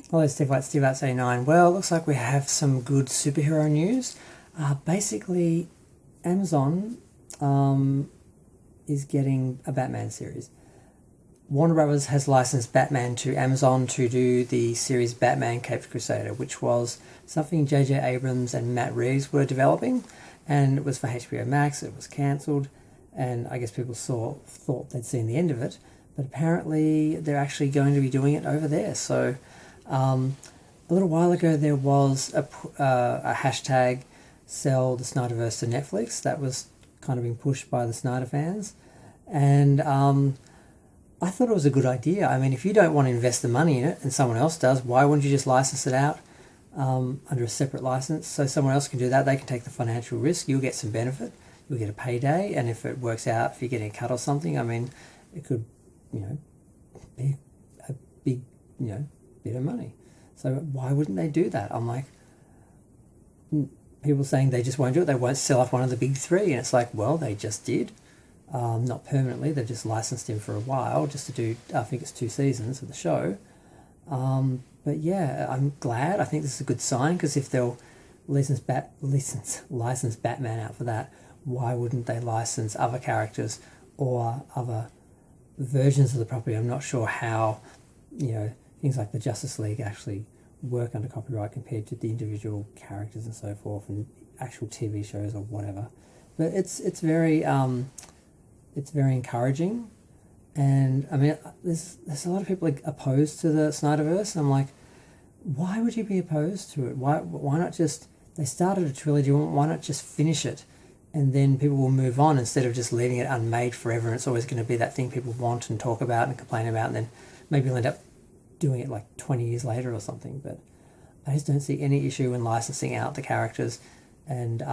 Hello, Steve Arts 89. Well, it looks like we have some good superhero news. Basically, Amazon is getting a Batman series. Warner Brothers has licensed Batman to Amazon to do the series Batman Caped Crusader, which was something J.J. Abrams and Matt Reeves were developing, and it was for HBO Max. It was cancelled, and I guess people thought they'd seen the end of it, but apparently they're actually going to be doing it over there. So a little while ago there was a hashtag Sell the Snyderverse to Netflix that was kind of being pushed by the Snyder fans, and I thought it was a good idea. I mean, if you don't want to invest the money in it and someone else does, why wouldn't you just license it out under a separate license so someone else can do that? They can take the financial risk, you'll get some benefit, you'll get a payday, and if it works out, if you're getting a cut or something, I mean, it could, be a big, bit of money. So why wouldn't they do that? I'm like, people saying they just won't do it, they won't sell off one of the big three, and it's like, well, they just did. Not permanently, they've just licensed him for a while just to do, I think it's 2 seasons of the show. But yeah, I'm glad. I think this is a good sign, because if they'll license Batman out for that, why wouldn't they license other characters or other versions of the property? I'm not sure how, things like the Justice League actually work under copyright compared to the individual characters and so forth, and actual TV shows or whatever. But it's very encouraging, and I mean, there's a lot of people opposed to the Snyderverse, and I'm like, why would you be opposed to it? Why not just, they started a trilogy, why not just finish it, and then people will move on instead of just leaving it unmade forever, and it's always going to be that thing people want and talk about and complain about, and then maybe you'll end up doing it like 20 years later or something. But I just don't see any issue in licensing out the characters, and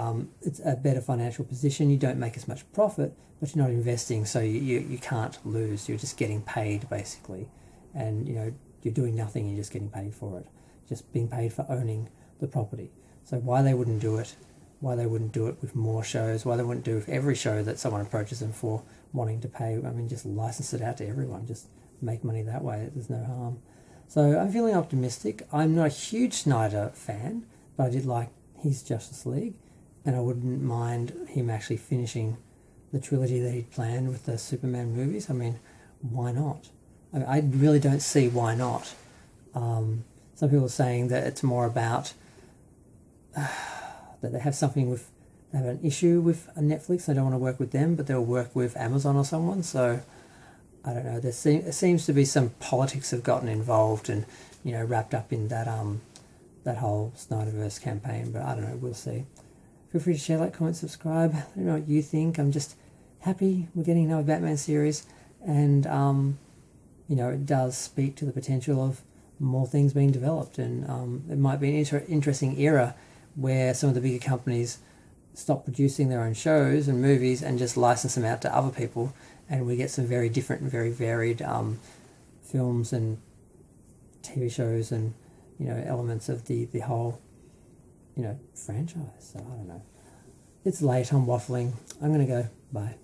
it's a better financial position. You don't make as much profit, but you're not investing, so you can't lose. You're just getting paid, basically, and you're doing nothing, you're just getting paid for it, just being paid for owning the property. So why they wouldn't do it with more shows, why they wouldn't do it with every show that someone approaches them for wanting to pay, I mean, just license it out to everyone, just make money that way, there's no harm. So I'm feeling optimistic. I'm not a huge Snyder fan, but I did like his Justice League, and I wouldn't mind him actually finishing the trilogy that he'd planned with the Superman movies. I mean, why not? I really don't see why not. Some people are saying that it's more about that they have an issue with Netflix. They don't want to work with them, but they'll work with Amazon or someone. So I don't know. There seems to be some politics have gotten involved and wrapped up in that that whole Snyderverse campaign. But I don't know. We'll see. Feel free to share, like, comment, subscribe. I don't know what you think. I'm just happy we're getting another Batman series, and it does speak to the potential of more things being developed, and it might be an interesting era where some of the bigger companies stop producing their own shows and movies and just license them out to other people, and we get some very different and very varied films and TV shows and elements of the whole franchise. So I don't know. It's late, I'm waffling. I'm going to go. Bye.